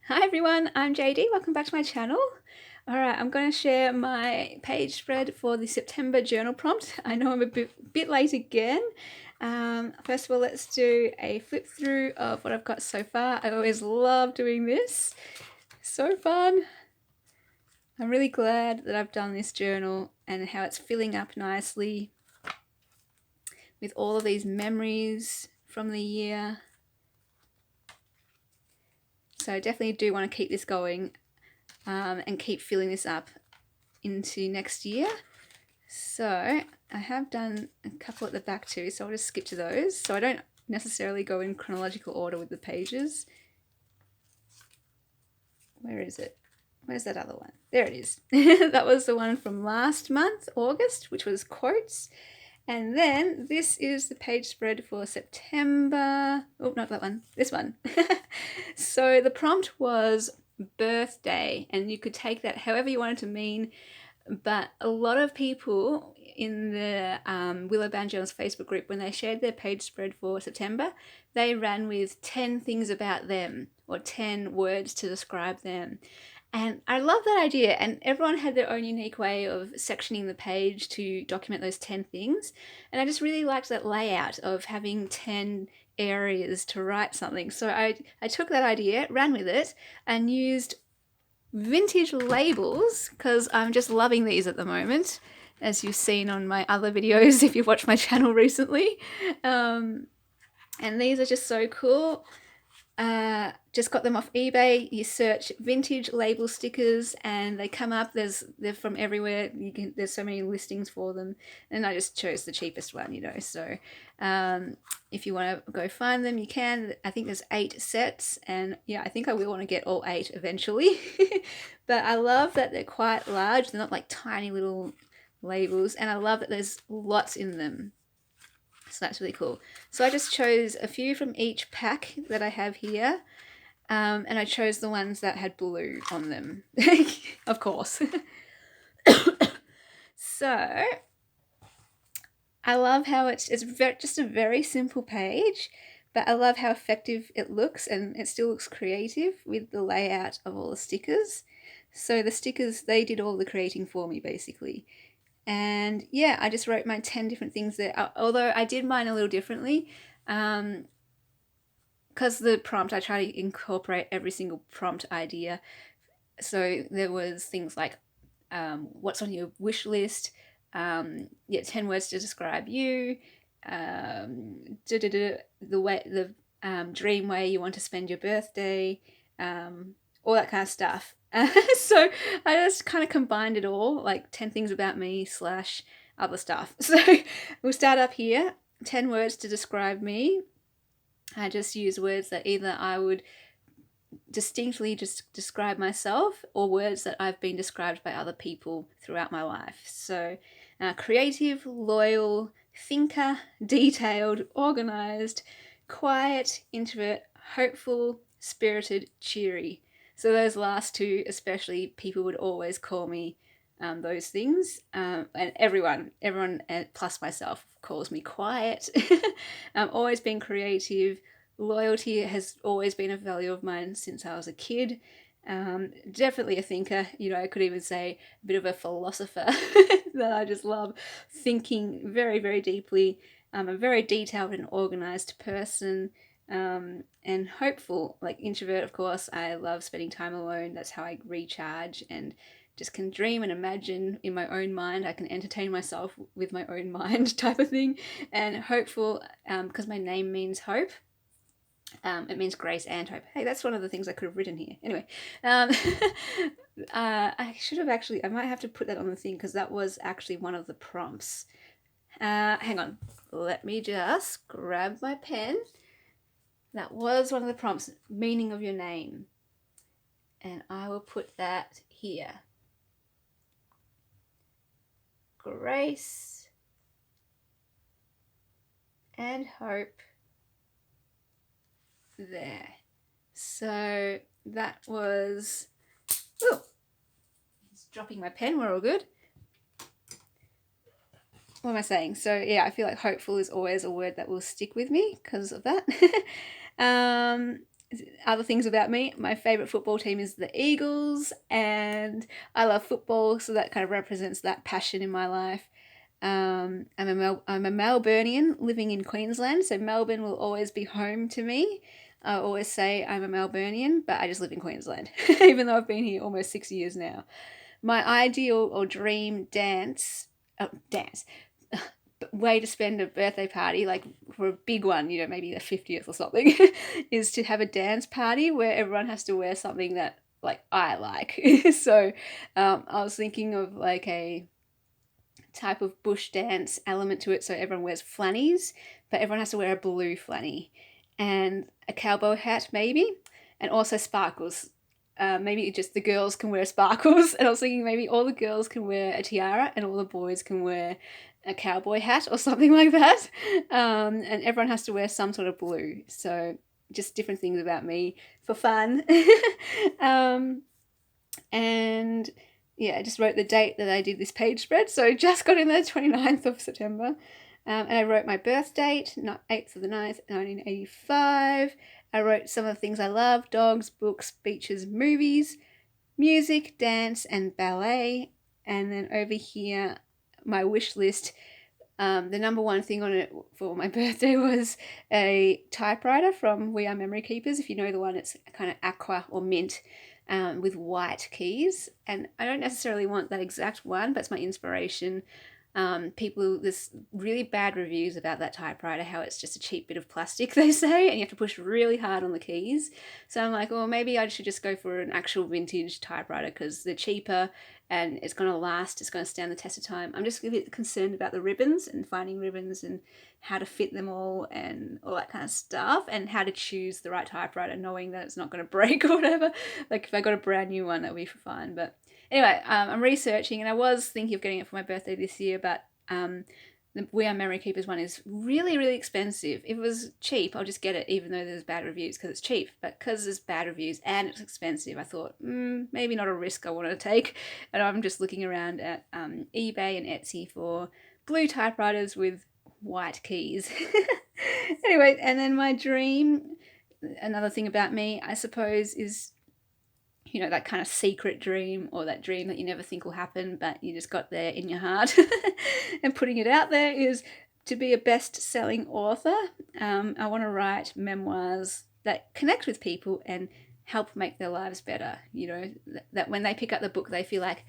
Hi everyone, I'm JD. Welcome back to my channel. Alright, I'm going to share my page spread for the September journal prompt. I know I'm a bit late again. First of all, let's do a flip through of what I've got so far. I always love doing this. So fun. I'm really glad that I've done this journal and how it's filling up nicely with all of these memories from the year. So I definitely do want to keep this going and keep filling this up into next year. So I have done a couple at the back too, so I'll just skip to those. So I don't necessarily go in chronological order with the pages. Where is it? Where's that other one? There it is. That was the one from last month, August, which was quotes. And then this is the page spread for September. Oh, not that one, this one. So the prompt was birthday, and you could take that however you wanted to mean, but a lot of people in the Willow Bound Journals Facebook group, when they shared their page spread for September, they ran with 10 things about them or 10 words to describe them. And I love that idea, and everyone had their own unique way of sectioning the page to document those 10 things. And I just really liked that layout of having 10 areas to write something. So I took that idea, ran with it, and used vintage labels because I'm just loving these at the moment, as you've seen on my other videos if you've watched my channel recently. And these are just so cool. Just got them off eBay. You search vintage label stickers and they come up. They're from everywhere. There's so many listings for them, and I just chose the cheapest one, So if you want to go find them, you can. I think there's 8 sets, and yeah, I think I will want to get all 8 eventually. But I love that they're quite large. They're not like tiny little labels, and I love that there's lots in them. So that's really cool. So I just chose a few from each pack that I have here. And I chose the ones that had blue on them, of course. So I love how it's just a very simple page, but I love how effective it looks, and it still looks creative with the layout of all the stickers. So the stickers, they did all the creating for me basically. And yeah, I just wrote my 10 different things there, although I did mine a little differently. Because the prompt, I try to incorporate every single prompt idea. So there was things like what's on your wish list, 10 words to describe you, the way, the dream way you want to spend your birthday, all that kind of stuff. So I just kind of combined it all, like 10 things about me / other stuff. So we'll start up here. 10 words to describe me. I just use words that either I would distinctly just describe myself or words that I've been described by other people throughout my life. So creative, loyal, thinker, detailed, organized, quiet, introvert, hopeful, spirited, cheery. So those last two especially, people would always call me those things, and everyone plus myself calls me quiet. Always been creative. Loyalty has always been a value of mine since I was a kid. Definitely a thinker, I could even say a bit of a philosopher. That I just love thinking very, very deeply. I'm a very detailed and organized person, and hopeful, like introvert, of course. I love spending time alone. That's how I recharge and just can dream and imagine in my own mind. I can entertain myself with my own mind type of thing. And hopeful, because my name means hope. It means grace and hope. Hey, that's one of the things I could have written here. Anyway, I should have actually, I might have to put that on the thing because that was actually one of the prompts. Hang on, let me just grab my pen. That was one of the prompts, meaning of your name. And I will put that here. Grace and hope. There. So that was, oh, it's dropping my pen, we're all good. What am I saying? So yeah, I feel like hopeful is always a word that will stick with me because of that. other things about me, my favorite football team is the Eagles, and I love football, so that kind of represents that passion in my life. I'm a Melburnian living in Queensland, so Melbourne will always be home to me. I always say I'm a Melburnian, but I just live in Queensland, even though I've been here almost 6 years now. My ideal or dream dance way to spend a birthday party, like for a big one, maybe the 50th or something, is to have a dance party where everyone has to wear something that like I like. So I was thinking of like a type of bush dance element to it, so everyone wears flannies, but everyone has to wear a blue flanny and a cowboy hat maybe, and also sparkles. Maybe just the girls can wear sparkles, and I was thinking maybe all the girls can wear a tiara and all the boys can wear a cowboy hat or something like that. And everyone has to wear some sort of blue. So just different things about me for fun. um, and yeah, I just wrote the date that I did this page spread. So just got in there 29th of September. And I wrote my birth date, 8th of the 9th, 1985. I wrote some of the things I love: dogs, books, beaches, movies, music, dance, and ballet. And then over here, my wish list, the number one thing on it for my birthday was a typewriter from We Are Memory Keepers. If you know the one, it's kind of aqua or mint, with white keys. And I don't necessarily want that exact one, but it's my inspiration. There's really bad reviews about that typewriter, how it's just a cheap bit of plastic, they say, and you have to push really hard on the keys. So I'm like, well, maybe I should just go for an actual vintage typewriter because they're cheaper and it's going to last, it's going to stand the test of time. I'm just a bit concerned about the ribbons and finding ribbons and how to fit them all and all that kind of stuff, and how to choose the right typewriter knowing that it's not going to break or whatever. Like if I got a brand new one, that would be fine. But anyway, I'm researching, and I was thinking of getting it for my birthday this year, but the We Are Memory Keepers one is really, really expensive. If it was cheap, I'll just get it, even though there's bad reviews, because it's cheap. But because there's bad reviews and it's expensive, I thought, maybe not a risk I want to take. And I'm just looking around at eBay and Etsy for blue typewriters with white keys. Anyway, and then my dream, another thing about me, I suppose, is that kind of secret dream, or that dream that you never think will happen, but you just got there in your heart. And putting it out there is to be a best-selling author. I want to write memoirs that connect with people and help make their lives better. That when they pick up the book, they feel like,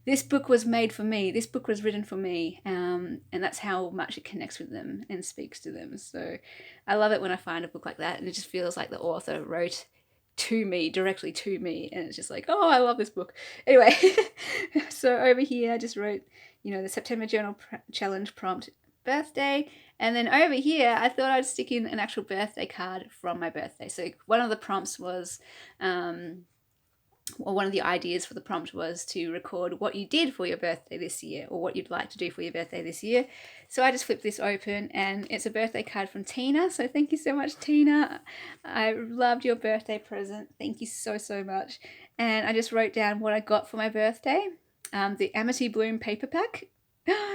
this book was made for me, this book was written for me, and that's how much it connects with them and speaks to them. So I love it when I find a book like that, and it just feels like the author wrote to me, directly to me, and it's just like, oh, I love this book. Anyway, so over here I just wrote, the September Journal Challenge prompt, birthday, and then over here I thought I'd stick in an actual birthday card from my birthday. So one of the prompts was, or one of the ideas for the prompt was to record what you did for your birthday this year, or what you'd like to do for your birthday this year. So I just flipped this open, and it's a birthday card from Tina. So thank you so much, Tina. I loved your birthday present. Thank you so, so much. And I just wrote down what I got for my birthday. The Amity Bloom paper pack.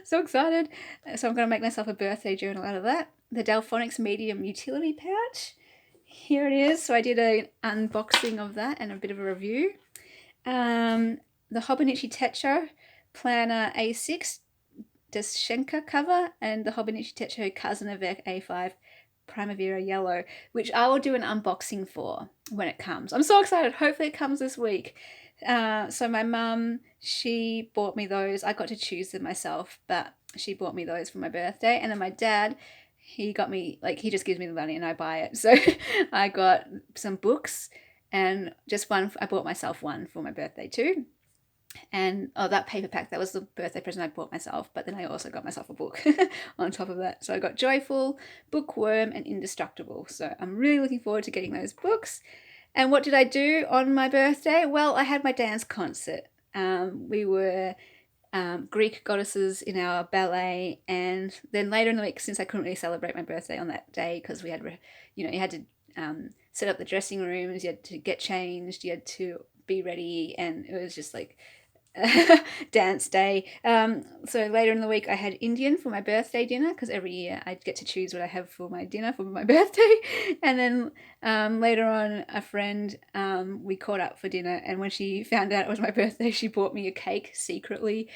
So excited. So I'm going to make myself a birthday journal out of that. The Delphonics Medium utility pouch. Here it is. So I did an unboxing of that and a bit of a review. The Hobonichi Techo Planner A6 Deschenka cover, and the Hobonichi Techo Kazanavek A5 Primavera Yellow, which I will do an unboxing for when it comes. I'm so excited. Hopefully it comes this week. So my mum, she bought me those. I got to choose them myself, but she bought me those for my birthday. And then my dad, he got me, he just gives me the money and I buy it. So I got some books, and just one, I bought myself one for my birthday too. And that paper pack, that was the birthday present I bought myself, but then I also got myself a book on top of that. So I got Joyful, Bookworm, and Indestructible. So I'm really looking forward to getting those books. And what did I do on my birthday? Well, I had my dance concert. We were Greek goddesses in our ballet, and then later in the week, since I couldn't really celebrate my birthday on that day because we had, you had to set up the dressing rooms, you had to get changed, you had to be ready, and it was just dance day. So later in the week I had Indian for my birthday dinner, because every year I get to choose what I have for my dinner for my birthday. And then later on, a friend, we caught up for dinner, and when she found out it was my birthday, she bought me a cake secretly,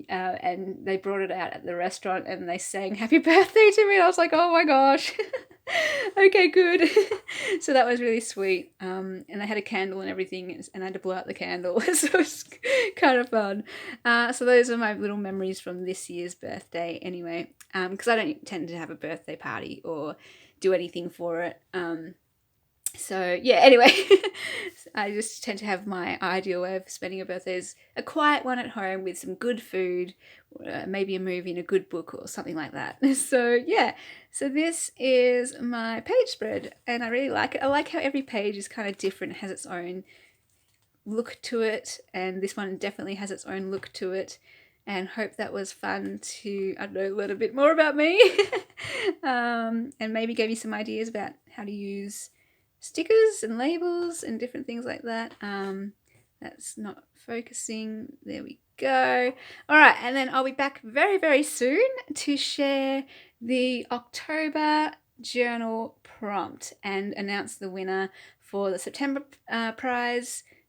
and they brought it out at the restaurant and they sang happy birthday to me, and I was like, oh my gosh. Okay, good. So that was really sweet. And they had a candle and everything, and I had to blow out the candle. So it was kind of fun. So those are my little memories from this year's birthday anyway, because I don't tend to have a birthday party or do anything for it. So yeah, anyway, I just tend to have my ideal way of spending a birthday is a quiet one at home with some good food, maybe a movie and a good book or something like that. So yeah, so this is my page spread, and I really like it. I like how every page is kind of different, has its own look to it, and this one definitely has its own look to it. And hope that was fun to, I don't know, learn a bit more about me, and maybe gave you some ideas about how to use stickers and labels and different things like that. That's not focusing. There we go. All right, and then I'll be back very, very soon to share the October journal prompt and announce the winner for the September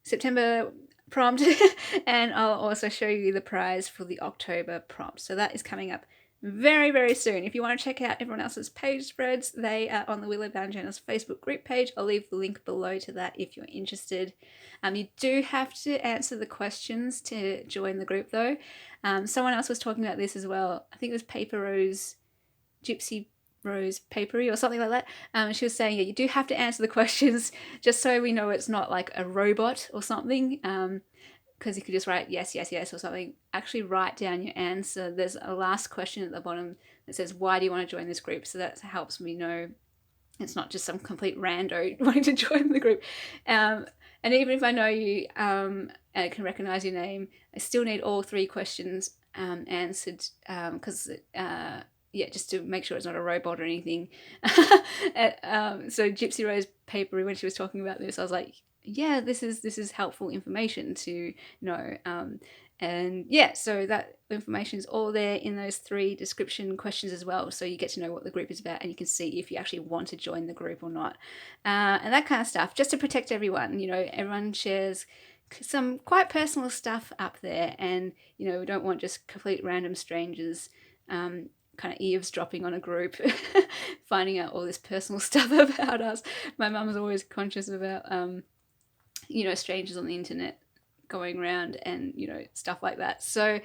September prompt, and I'll also show you the prize for the October prompt. So that is coming up very, very soon. If you want to check out everyone else's page spreads, they are on the Willow Bound Journals Facebook group page. I'll leave the link below to that if you're interested. You do have to answer the questions to join the group though. Someone else was talking about this as well. I think it was Paper Rose, Gypsy Rose Papery or something like that. She was saying, yeah, you do have to answer the questions just so we know it's not like a robot or something. Because you could just write yes, yes, yes or something. Actually write down your answer. There's a last question at the bottom that says, why do you want to join this group? So that helps me know it's not just some complete rando wanting to join the group. And even if I know you and I can recognize your name, I still need all 3 questions answered, because yeah, just to make sure it's not a robot or anything. So Gypsy Rose Papery, when she was talking about this, I was like, yeah, this is helpful information to know. And yeah, so that information is all there in those 3 description questions as well. So you get to know what the group is about, and you can see if you actually want to join the group or not, and that kind of stuff, just to protect everyone. You know, everyone shares some quite personal stuff up there, and you know, we don't want just complete random strangers kind of eavesdropping on a group, finding out all this personal stuff about us. My mum is always conscious about you know, strangers on the internet going around and, you know, stuff like that. So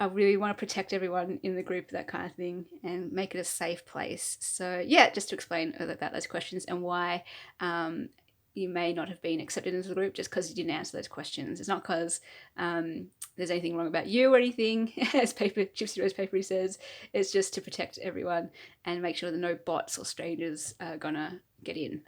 I really want to protect everyone in the group, that kind of thing, and make it a safe place. So yeah, just to explain about those questions and why you may not have been accepted into the group just because you didn't answer those questions. It's not because there's anything wrong about you or anything, as Gypsy Rose Papery says. It's just to protect everyone and make sure that no bots or strangers are gonna get in.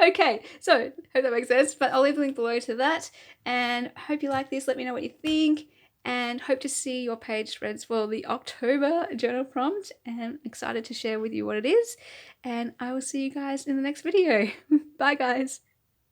Okay, so hope that makes sense, but I'll leave the link below to that, and hope you like this. Let me know what you think, and hope to see your page spreads for the October journal prompt, and excited to share with you what it is, and I will see you guys in the next video. Bye guys.